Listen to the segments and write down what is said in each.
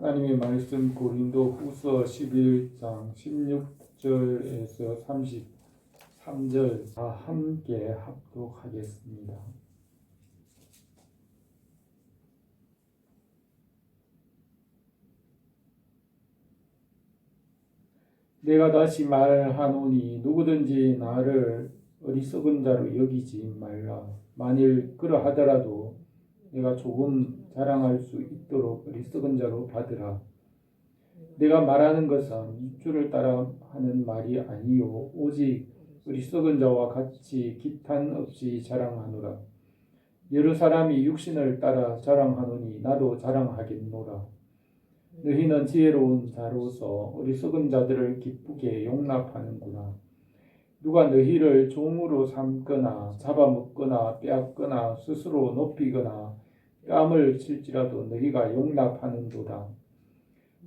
하나님의 말씀 고린도후서 11장 16절에서 33절 다 함께 합독하겠습니다. 내가 다시 말하노니 누구든지 나를 어리석은 자로 여기지 말라. 만일 그러하더라도 내가 조금 자랑할 수 있도록 어리석은 자로 받으라. 내가 말하는 것은 입주를 따라 하는 말이 아니요 오직 어리석은 자와 같이 기탄 없이 자랑하노라. 여러 사람이 육신을 따라 자랑하노니 나도 자랑하겠노라. 너희는 지혜로운 자로서 어리석은 자들을 기쁘게 용납하는구나. 누가 너희를 종으로 삼거나 잡아먹거나 빼앗거나 스스로 높이거나 뺨을 칠지라도 너희가 용납하는도다.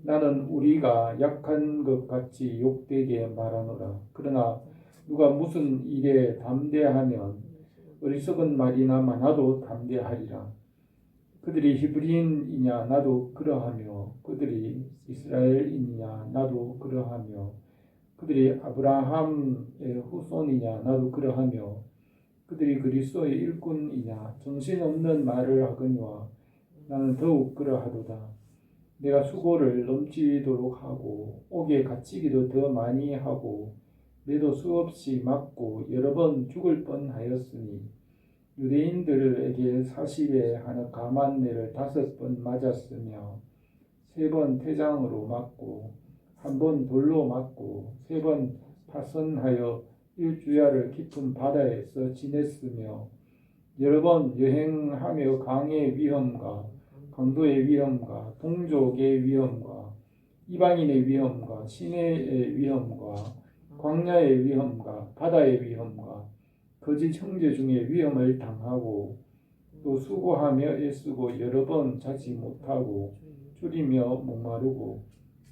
나는 우리가 약한 것 같이 욕되게 말하노라. 그러나 누가 무슨 일에 담대하면 어리석은 말이나마 나도 담대하리라. 그들이 히브리인이냐 나도 그러하며 그들이 이스라엘인이냐 나도 그러하며 그들이 아브라함의 후손이냐 나도 그러하며 그들이 그리스도의 일꾼이냐 정신없는 말을 하거니와 나는 더욱 그러하도다. 내가 수고를 넘치도록 하고 옥에 갇히기도 더 많이 하고 매도 수없이 맞고 여러 번 죽을 뻔하였으니 유대인들에게 40에 하나 감한 매를 5번 맞았으며 3번 태장으로 맞고 1번 돌로 맞고 3번 파선하여 1주야를 깊은 바다에서 지냈으며 여러 번 여행하며 강의 위험과 강도의 위험과 동족의 위험과 이방인의 위험과 시내의 위험과 광야의 위험과 바다의 위험과 거짓 형제 중에 위험을 당하고 또 수고하며 애쓰고 여러 번 자지 못하고 줄이며 목마르고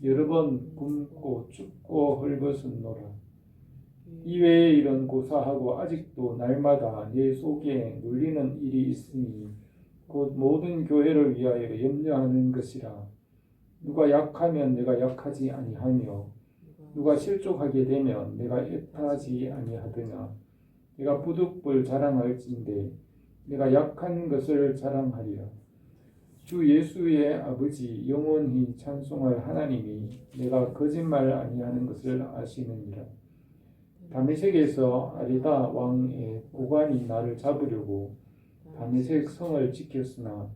여러 번 굶고 춥고 헐벗었노라. 이외에 이런 고사하고 아직도 날마다 내 속에 눌리는 일이 있으니 곧 모든 교회를 위하여 염려하는 것이라. 누가 약하면 내가 약하지 아니하며 누가 실족하게 되면 내가 애타지 아니하더냐. 내가 부득불 자랑할진대 내가 약한 것을 자랑하리라. 주 예수의 아버지 영원히 찬송할 하나님이 내가 거짓말 아니하는 것을 아시느니라. 다메섹에서 아리다 왕의 고관이 나를 잡으려고 다메섹 성을 지켰으나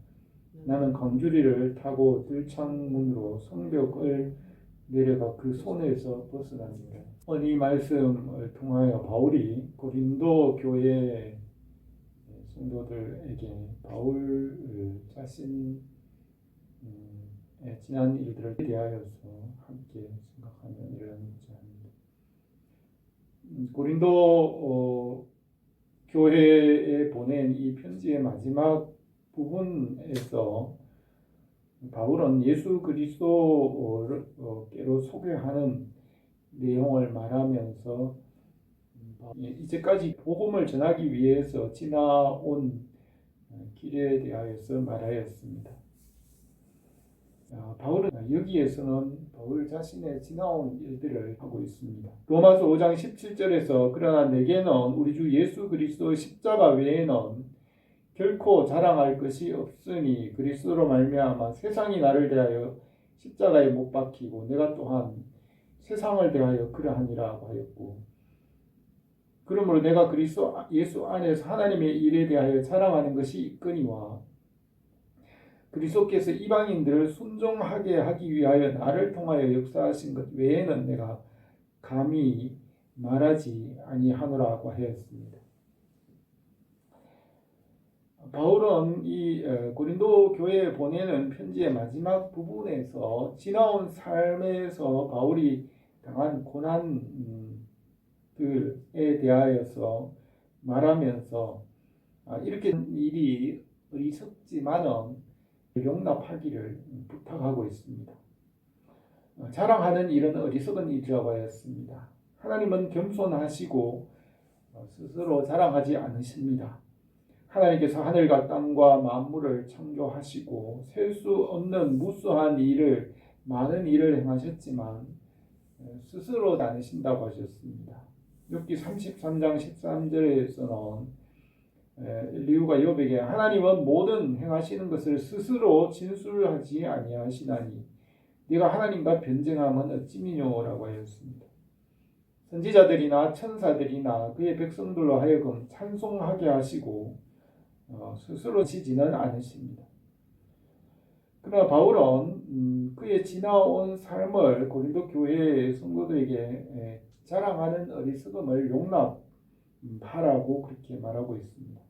나는 강주리를 타고 들창문으로 성벽을 내려가 그 손에서 벗어납니다. 이 말씀을 통하여 바울이 고린도 교회 성도들에게 바울 자신의 지난 일들을 대하여서 함께 생각하며 일어나고자 합니다. 고린도 교회에 보낸 이 편지의 마지막 부분에서 바울은 예수 그리스도께로 소개하는 내용을 말하면서 이제까지 복음을 전하기 위해서 지나온 길에 대하여서 말하였습니다. 바울은 여기에서는 바울 자신의 지나온 일들을 하고 있습니다. 로마서 5장 17절에서 그러나 내게는 우리 주 예수 그리스도의 십자가 외에는 결코 자랑할 것이 없으니 그리스도로 말미암아 세상이 나를 대하여 십자가에 못 박히고 내가 또한 세상을 대하여 그러하니라고 하였고, 그러므로 내가 그리스도 예수 안에서 하나님의 일에 대하여 자랑하는 것이 있거니와 그리스도께서 이방인들을 순종하게 하기 위하여 나를 통하여 역사하신 것 외에는 내가 감히 말하지 아니하노라고 하였습니다. 바울은 이 고린도 교회에 보내는 편지의 마지막 부분에서 지나온 삶에서 바울이 당한 고난들에 대하여서 말하면서 이렇게 일이 어리석지만은 용납하기를 부탁하고 있습니다. 자랑하는 일은 어리석은 일이라고 하였습니다. 하나님은 겸손하시고 스스로 자랑하지 않으십니다. 하나님께서 하늘과 땅과 만물을 창조하시고 셀 수 없는 무수한 일을 많은 일을 행하셨지만 스스로 다니신다고 하셨습니다. 욥기 33장 13절에서는 엘리후가 욥에게 하나님은 모든 행하시는 것을 스스로 진술하지 아니하시나니 네가 하나님과 변증함은 어찌미뇨라고 하였습니다. 선지자들이나 천사들이나 그의 백성들로 하여금 찬송하게 하시고 스스로 지지는 않으십니다. 그러나 바울은 그의 지나온 삶을 고린도 교회의 성도들에게 자랑하는 어리석음을 용납하라고 그렇게 말하고 있습니다.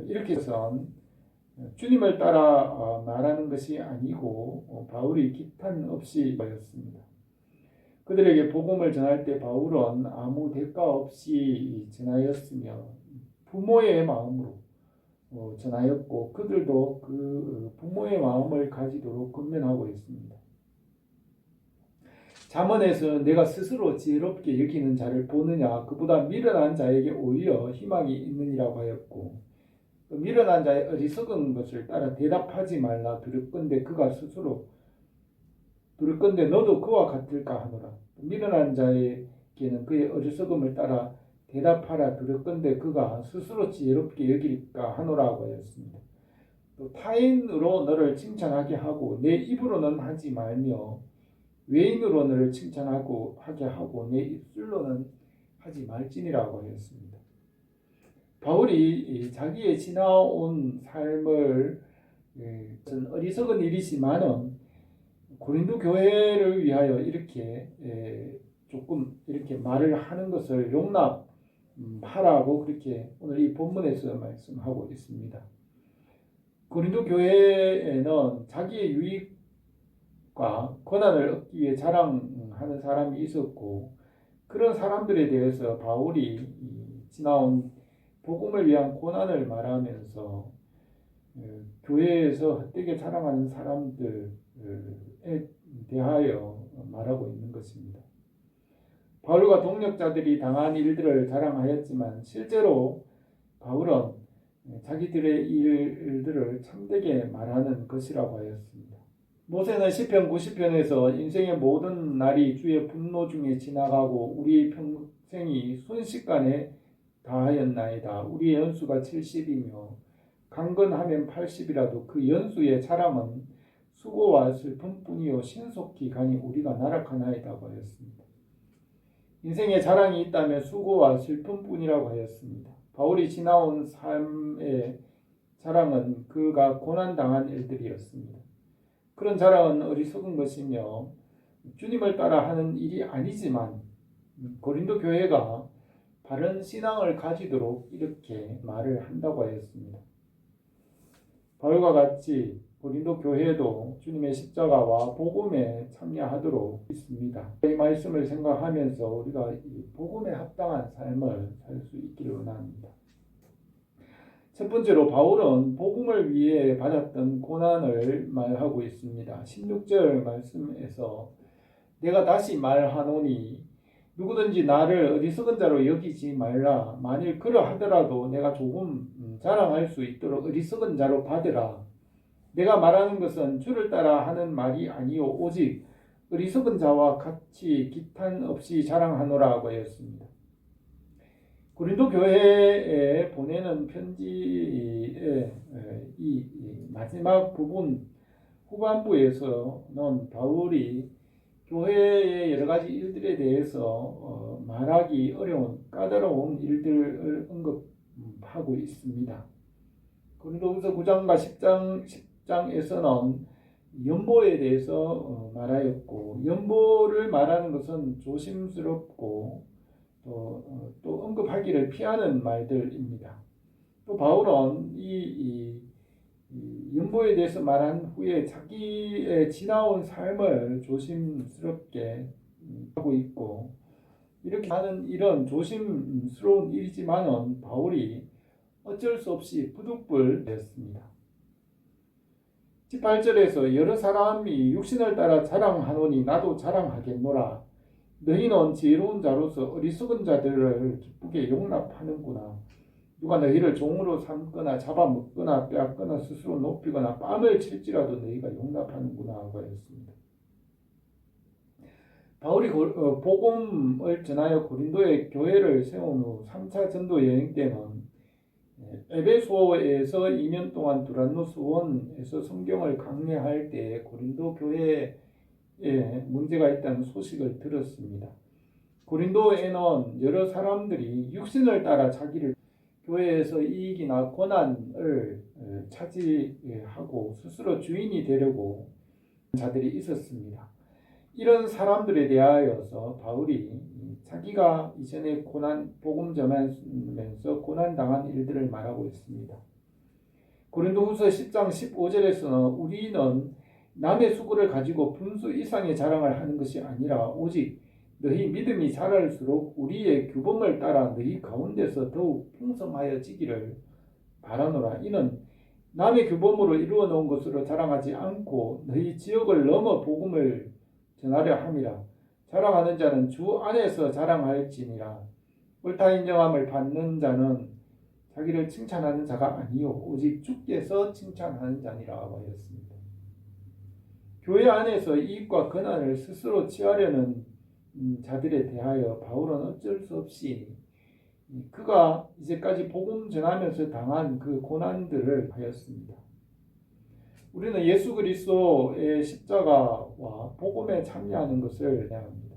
이렇게 해서는 주님을 따라 말하는 것이 아니고 바울이 기탄 없이 하였습니다. 그들에게 복음을 전할 때 바울은 아무 대가 없이 전하였으며 부모의 마음으로 전하였고 그들도 그 부모의 마음을 가지도록 권면하고 있습니다. 잠언에서 내가 스스로 지혜롭게 여기는 자를 보느냐 그보다 미련한 자에게 오히려 희망이 있느니라고 하였고 미련한 자의 어리석은 것을 따라 대답하지 말라 두렵건대 그가 스스로 두렵건대 너도 그와 같을까 하노라. 미련한 자에게는 그의 어리석음을 따라 대답하라 두렵건대 그가 스스로 지혜롭게 여길까 하노라고 하였습니다. 또 타인으로 너를 칭찬하게 하고 내 입으로는 하지 말며 외인으로 너를 칭찬하게 하고 내 입술로는 하지 말지니라고 하였습니다. 바울이 자기의 지나온 삶을 어리석은 일이지만은 고린도 교회를 위하여 이렇게 조금 이렇게 말을 하는 것을 용납하라고 그렇게 오늘 이 본문에서 말씀하고 있습니다. 고린도 교회에는 자기의 유익과 권한을 얻기 위해 자랑하는 사람이 있었고 그런 사람들에 대해서 바울이 지나온 복음을 위한 고난을 말하면서 교회에서 헛되게 자랑하는 사람들에 대하여 말하고 있는 것입니다. 바울과 동력자들이 당한 일들을 자랑하였지만 실제로 바울은 자기들의 일들을 참되게 말하는 것이라고 하였습니다. 모세는 시편 90편에서 인생의 모든 날이 주의 분노 중에 지나가고 우리의 평생이 순식간에 다하였나이다. 우리의 연수가 70이며 강건하면 80이라도 그 연수의 자랑은 수고와 슬픔뿐이요 신속히 가니 우리가 나락하나이다고 하였습니다. 인생의 자랑이 있다면 수고와 슬픔뿐이라고 하였습니다. 바울이 지나온 삶의 자랑은 그가 고난당한 일들이었습니다. 그런 자랑은 어리석은 것이며 주님을 따라 하는 일이 아니지만 고린도 교회가 바른 신앙을 가지도록 이렇게 말을 한다고 하였습니다. 바울과 같이 고린도 교회도 주님의 십자가와 복음에 참여하도록 있습니다. 이 말씀을 생각하면서 우리가 이 복음에 합당한 삶을 살 수 있기를 원합니다. 첫 번째로 바울은 복음을 위해 받았던 고난을 말하고 있습니다. 16절 말씀에서 내가 다시 말하노니 누구든지 나를 어리석은 자로 여기지 말라. 만일 그러하더라도 내가 조금 자랑할 수 있도록 어리석은 자로 받으라. 내가 말하는 것은 주를 따라 하는 말이 아니요 오직 어리석은 자와 같이 기탄 없이 자랑하노라고 하였습니다. 고린도 교회에 보내는 편지의 이 마지막 부분 후반부에서는 바울이 교회의 여러 가지 일들에 대해서 말하기 어려운 까다로운 일들을 언급하고 있습니다. 고린도후서 9장과 10장에서는 연보에 대해서 말하였고 연보를 말하는 것은 조심스럽고 또 언급하기를 피하는 말들입니다. 또 바울은 이 연보에 대해서 말한 후에 자기의 지나온 삶을 조심스럽게 하고 있고 이렇게 하는 일은 조심스러운 일이지만은 바울이 어쩔 수 없이 부득불 되었습니다. 18절에서 여러 사람이 육신을 따라 자랑하노니 나도 자랑하겠노라. 너희는 지혜로운 자로서 어리석은 자들을 기쁘게 용납하는구나. 누가 너희를 종으로 삼거나 잡아먹거나 빼앗거나 스스로 높이거나 뺨을 칠지라도 너희가 용납하는구나 하고 하였습니다. 바울이 복음을 전하여 고린도에 교회를 세운 후 3차 전도 여행 때는 에베소에서 2년 동안 두란노 수원에서 성경을 강해할 때 고린도 교회에 문제가 있다는 소식을 들었습니다. 고린도에는 여러 사람들이 육신을 따라 자기를 교회에서 이익이나 권한을 차지하고 스스로 주인이 되려고 자들이 있었습니다. 이런 사람들에 대하여서 바울이 자기가 이전에 복음 전하면서 고난당한 일들을 말하고 있습니다. 고린도후서 10장 15절에서는 우리는 남의 수고를 가지고 분수 이상의 자랑을 하는 것이 아니라 오직 너희 믿음이 자랄수록 우리의 규범을 따라 너희 가운데서 더욱 풍성하여지기를 바라노라. 이는 남의 규범으로 이루어 놓은 것으로 자랑하지 않고 너희 지역을 넘어 복음을 전하려 함이라. 자랑하는 자는 주 안에서 자랑할지니라. 옳다 인정함을 받는 자는 자기를 칭찬하는 자가 아니요 오직 주께서 칭찬하는 자니라 하였습니다. 교회 안에서 이익과 권한을 스스로 취하려는 자들에 대하여 바울은 어쩔 수 없이 그가 이제까지 복음 전하면서 당한 그 고난들을 하였습니다. 우리는 예수 그리스도의 십자가와 복음에 참여하는 것을 해야 합니다.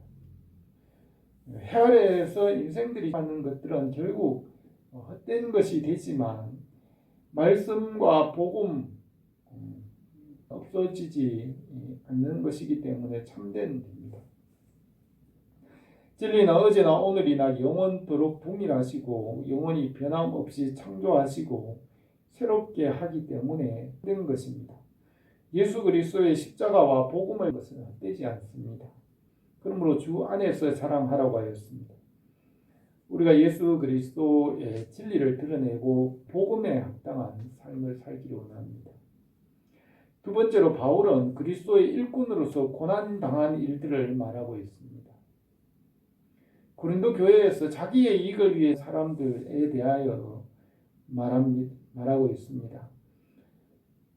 해 아래에서 인생들이 하는 것들은 결국 헛된 것이 되지만 말씀과 복음 없어지지 않는 것이기 때문에 참된 됩니다. 진리는 어제나 오늘이나 영원토록 동일하시고 영원히 변함없이 창조하시고 새롭게 하기 때문에 된 것입니다. 예수 그리스도의 십자가와 복음을 것은 헛되지 않습니다. 그러므로 주 안에서 자랑하라고 하였습니다. 우리가 예수 그리스도의 진리를 드러내고 복음에 합당한 삶을 살기를 원합니다. 두 번째로 바울은 그리스도의 일꾼으로서 고난당한 일들을 말하고 있습니다. 고린도 교회에서 자기의 이익을 위해 사람들에 대하여 말하고 있습니다.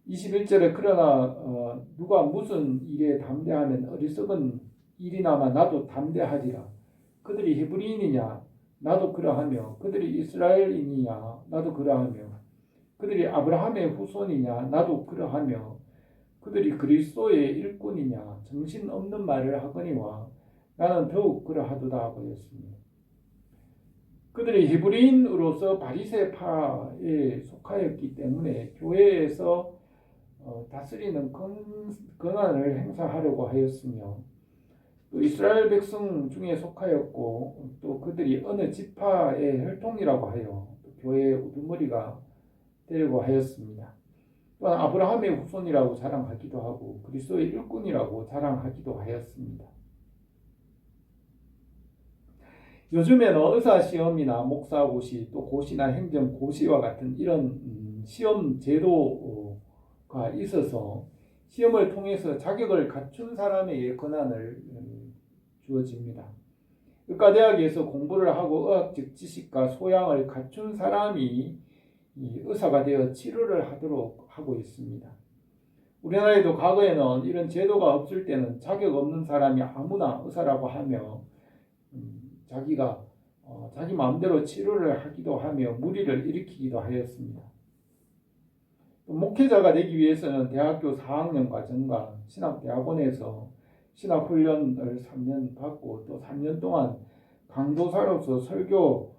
21절에 그러나 누가 무슨 일에 담대하면 어리석은 일이나마 나도 담대하리라. 그들이 히브리인이냐 나도 그러하며 그들이 이스라엘인이냐 나도 그러하며 그들이 아브라함의 후손이냐 나도 그러하며 그들이 그리스도의 일꾼이냐 정신없는 말을 하거니와 나는 더욱 그러하도다 하였습니다. 그들이 히브리인으로서 바리새파에 속하였기 때문에 교회에서 다스리는 권한을 행사하려고 하였으며 또 이스라엘 백성 중에 속하였고 또 그들이 어느 지파의 혈통이라고 하여 교회의 우두머리가 되려고 하였습니다. 또한 아브라함의 후손이라고 자랑하기도 하고 그리스도의 일꾼이라고 자랑하기도 하였습니다. 요즘에는 의사시험이나 목사고시 또 고시나 행정고시와 같은 이런 시험 제도가 있어서 시험을 통해서 자격을 갖춘 사람에게 권한을 주어집니다. 의과대학에서 공부를 하고 의학적 지식과 소양을 갖춘 사람이 의사가 되어 치료를 하도록 하고 있습니다. 우리나라에도 과거에는 이런 제도가 없을 때는 자격 없는 사람이 아무나 의사라고 하며 자기가 자기 마음대로 치료를 하기도 하며 무리를 일으키기도 하였습니다. 또 목회자가 되기 위해서는 대학교 4학년 과정과 신학대학원에서 신학훈련을 3년 받고 또 3년 동안 강도사로서 설교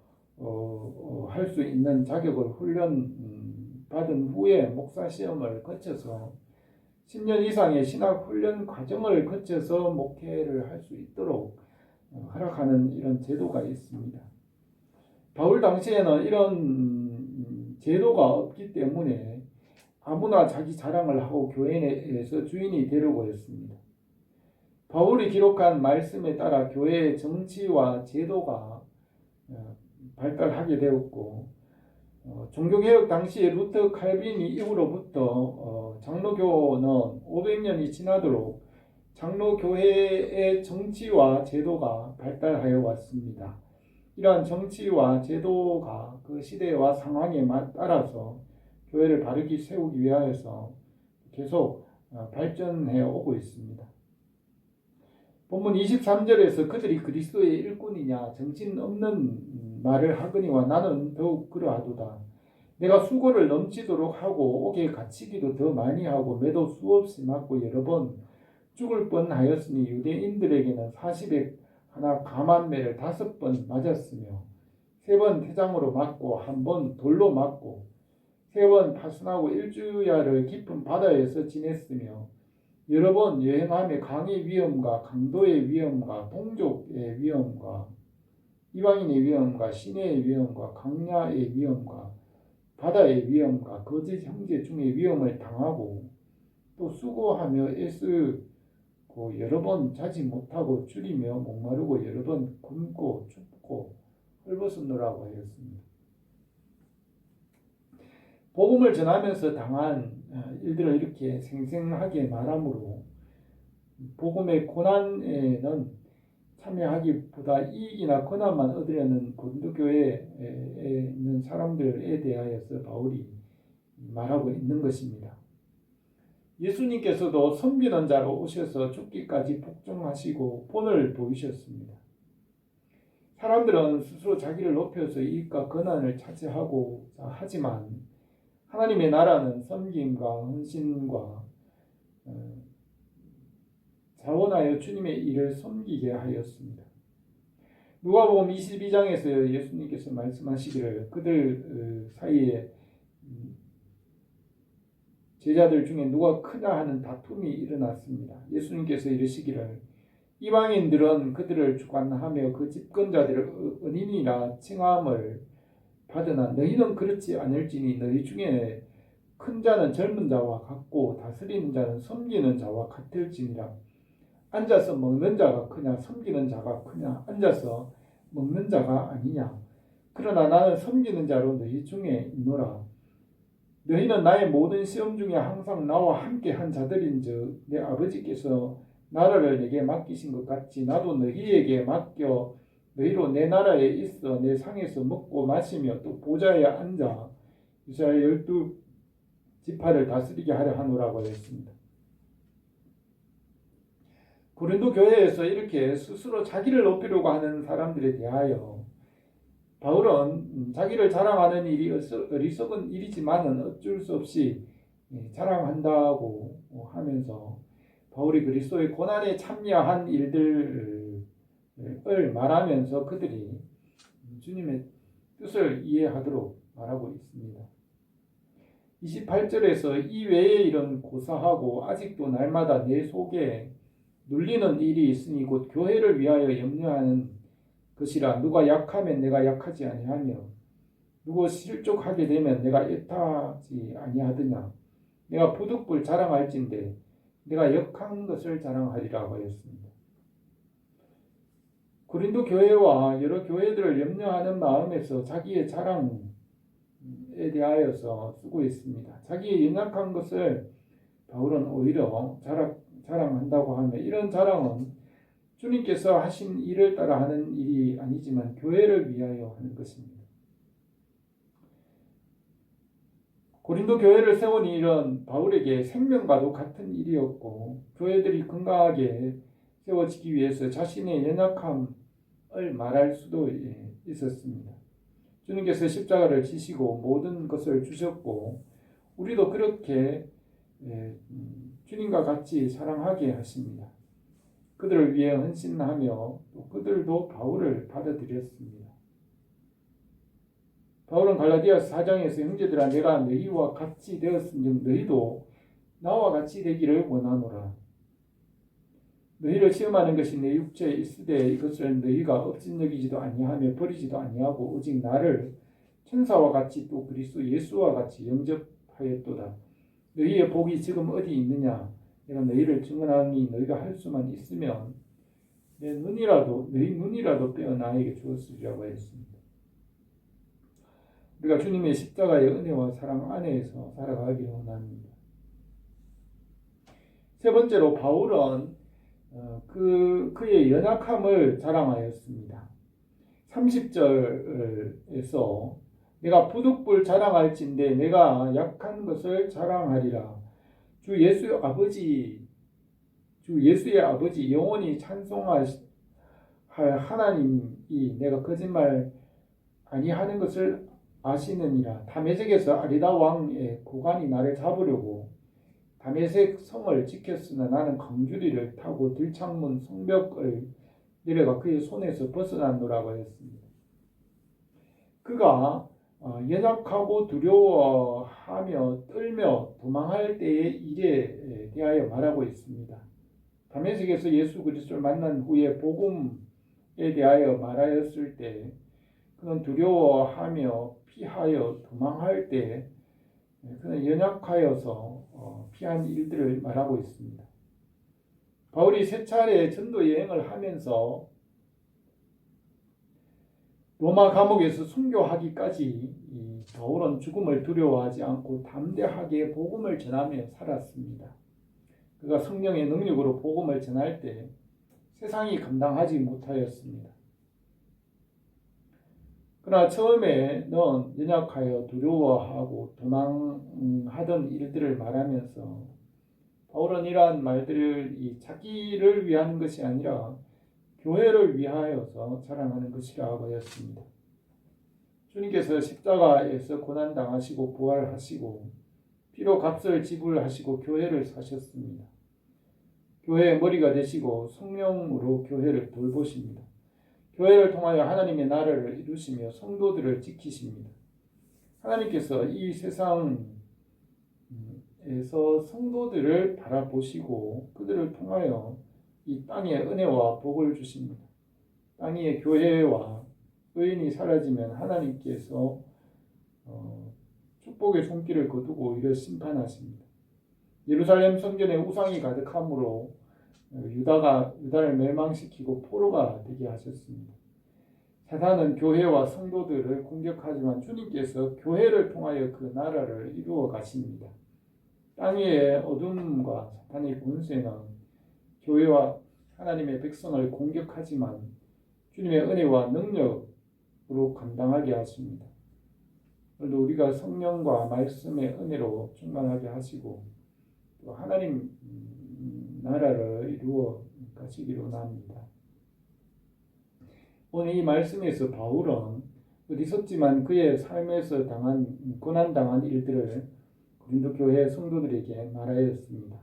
할 수 있는 자격을 훈련 받은 후에 목사시험을 거쳐서 10년 이상의 신학훈련 과정을 거쳐서 목회를 할 수 있도록 허락하는 이런 제도가 있습니다. 바울 당시에는 이런 제도가 없기 때문에 아무나 자기 자랑을 하고 교회 내에서 주인이 되려고 했습니다. 바울이 기록한 말씀에 따라 교회의 정치와 제도가 발달하게 되었고 종교개혁 당시에 루터 칼빈이 이후로부터 장로교는 500년이 지나도록 장로교회의 정치와 제도가 발달하여 왔습니다. 이러한 정치와 제도가 그 시대와 상황에 따라서 교회를 바르게 세우기 위하여서 계속 발전해 오고 있습니다. 본문 23절에서 그들이 그리스도의 일꾼이냐 정신없는 말을 하거니와 나는 더욱 그러하도다. 내가 수고를 넘치도록 하고 옥에 갇히기도 더 많이 하고 매도 수없이 맞고 여러 번 죽을 뻔하였으니 유대인들에게는 40에 하나 감한 매를 5번 맞았으며 3번 태장으로 맞고 1번 돌로 맞고 3번 파순하고 일주야를 깊은 바다에서 지냈으며 여러 번 여행하며 강의 위험과 강도의 위험과 동족의 위험과 이방인의 위험과 시내의 위험과 강야의 위험과 바다의 위험과 거짓 형제 중의 위험을 당하고 또 수고하며 애쓰고 여러 번 자지 못하고 줄이며 목마르고 여러 번 굶고 춥고 헐벗었노라고 하였습니다. 복음을 전하면서 당한 일들을 이렇게 생생하게 말하므로 복음의 고난에는 참여하기보다 이익이나 권한만 얻으려는 고린도 교회에 있는 사람들에 대하여서 바울이 말하고 있는 것입니다. 예수님께서도 섬기는 자로 오셔서 죽기까지 복종하시고 본을 보이셨습니다. 사람들은 스스로 자기를 높여서 이익과 권한을 차지하고자 하지만 하나님의 나라는 섬김과 헌신과 자원하여 주님의 일을 섬기게 하였습니다. 누가복음 22장에서 예수님께서 말씀하시기를 그들 사이에 제자들 중에 누가 크냐 하는 다툼이 일어났습니다. 예수님께서 이르시기를 이방인들은 그들을 주관하며 그 집권자들을 은인이라 칭함을 받으나 너희는 그렇지 않을지니 너희 중에 큰 자는 젊은 자와 같고 다스리는 자는 섬기는 자와 같을지니라. 앉아서 먹는 자가 크냐 섬기는 자가 크냐 앉아서 먹는 자가 아니냐. 그러나 나는 섬기는 자로 너희 중에 있노라. 너희는 나의 모든 시험 중에 항상 나와 함께 한 자들인즉 내 아버지께서 나라를 내게 맡기신 것 같이 나도 너희에게 맡겨 너희로 내 나라에 있어 내 상에서 먹고 마시며 또 보좌에 앉아 이스라엘 12지파를 다스리게 하려 하노라고 했습니다. 고린도 교회에서 이렇게 스스로 자기를 높이려고 하는 사람들에 대하여 바울은 자기를 자랑하는 일이 어리석은 일이지만은 어쩔 수 없이 자랑한다고 하면서 바울이 그리스도의 고난에 참여한 일들을 말하면서 그들이 주님의 뜻을 이해하도록 말하고 있습니다. 28절에서 이 외의 일은 고사하고 아직도 날마다 내 속에 눌리는 일이 있으니 곧 교회를 위하여 염려하는 것이라. 누가 약하면 내가 약하지 아니하며 누구 실족하게 되면 내가 애타지 아니하더냐. 내가 부득불 자랑할진대 내가 역한 것을 자랑하리라고 하였습니다. 고린도 교회와 여러 교회들을 염려하는 마음에서 자기의 자랑에 대하여서 쓰고 있습니다. 자기의 연약한 것을 바울은 오히려 자랑한다고 하며 이런 자랑은 주님께서 하신 일을 따라 하는 일이 아니지만 교회를 위하여 하는 것입니다. 고린도 교회를 세운 일은 바울에게 생명과도 같은 일이었고 교회들이 건강하게 세워지기 위해서 자신의 연약함을 말할 수도 있었습니다. 주님께서 십자가를 지시고 모든 것을 주셨고 우리도 그렇게 주님과 같이 사랑하게 하십니다. 그들을 위해 헌신하며 또 그들도 바울을 받아들였습니다. 바울은 갈라디아서 4장에서 형제들아 내가 너희와 같이 되었은즉 너희도 나와 같이 되기를 원하노라. 너희를 시험하는 것이 내 육체에 있으되 이것을 너희가 업신여기지도 아니하며 버리지도 아니하고 오직 나를 천사와 같이 또 그리스도 예수와 같이 영접하였도다. 너희의 복이 지금 어디 있느냐? 내가 너희를 증언하니 너희가 할 수만 있으면 너희 눈이라도 빼어 나에게 주었으리라고 했습니다. 우리가 주님의 십자가의 은혜와 사랑 안에서 살아가기를 원합니다. 세 번째로 바울은 그의 연약함을 자랑하였습니다. 30절에서 내가 부득불 자랑할진대 내가 약한 것을 자랑하리라. 주 예수 아버지 주 예수의 아버지 영원히 찬송할 하나님이 내가 거짓말 아니하는 것을 아시느니라. 다메섹에서 아리다 왕의 고관이 나를 잡으려고 다메섹 성을 지켰으나 나는 강주리를 타고 들창문 성벽을 내려가 그의 손에서 벗어났노라고 했습니다. 그가 연약하고 두려워하며 떨며 도망할 때의 일에 대하여 말하고 있습니다. 다메섹에서 예수 그리스도를 만난 후에 복음에 대하여 말하였을 때 그는 두려워하며 피하여 도망할 때 그는 연약하여서 피한 일들을 말하고 있습니다. 바울이 세 차례 전도 여행을 하면서 로마 감옥에서 순교하기까지 바울은 죽음을 두려워하지 않고 담대하게 복음을 전하며 살았습니다. 그가 성령의 능력으로 복음을 전할 때 세상이 감당하지 못하였습니다. 그러나 처음에 넌 연약하여 두려워하고 도망하던 일들을 말하면서 바울은 이러한 말들을 자기를 위한 것이 아니라 교회를 위하여서 자랑하는 것이라고 하였습니다. 주님께서 십자가에서 고난당하시고 부활하시고 피로 값을 지불하시고 교회를 사셨습니다. 교회의 머리가 되시고 성령으로 교회를 돌보십니다. 교회를 통하여 하나님의 나라를 이루시며 성도들을 지키십니다. 하나님께서 이 세상에서 성도들을 바라보시고 그들을 통하여 이 땅에 은혜와 복을 주십니다. 땅 위에 교회와 의인이 사라지면 하나님께서 축복의 손길을 거두고 이를 심판하십니다. 예루살렘 성전에 우상이 가득함으로 유다를 멸망시키고 포로가 되게 하셨습니다. 사단은 교회와 성도들을 공격하지만 주님께서 교회를 통하여 그 나라를 이루어 가십니다. 땅 위의 어둠과 사탄의 권세는 교회와 하나님의 백성을 공격하지만 주님의 은혜와 능력으로 감당하게 하십니다. 오늘도 우리가 성령과 말씀의 은혜로 충만하게 하시고 또 하나님 나라를 이루어 가시기로 합니다. 오늘 이 말씀에서 바울은 어리석지만 그의 삶에서 고난당한 일들을 고린도 교회 성도들에게 말하였습니다.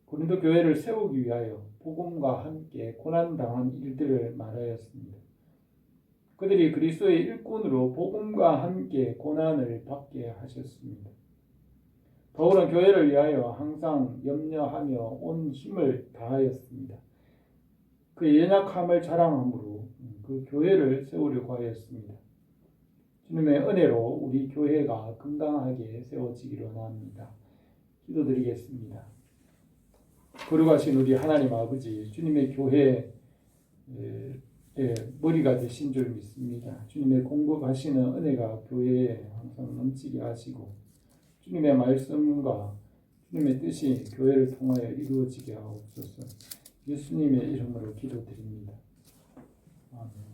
고린도 교회를 세우기 위하여 복음과 함께 고난당한 일들을 말하였습니다. 그들이 그리스도의 일꾼으로 복음과 함께 고난을 받게 하셨습니다. 바울은 교회를 위하여 항상 염려하며 온 힘을 다하였습니다. 그의 연약함을 자랑함으로 그 교회를 세우려고 하였습니다. 주님의 은혜로 우리 교회가 건강하게 세워지기를 원합니다. 기도드리겠습니다. 거룩하신 우리 하나님 아버지, 주님의 교회의 머리가 되신 줄 믿습니다. 주님의 공급하시는 은혜가 교회에 항상 넘치게 하시고 주님의 말씀과 주님의 뜻이 교회를 통하여 이루어지게 하옵소서. 예수님의 이름으로 기도드립니다. 아멘.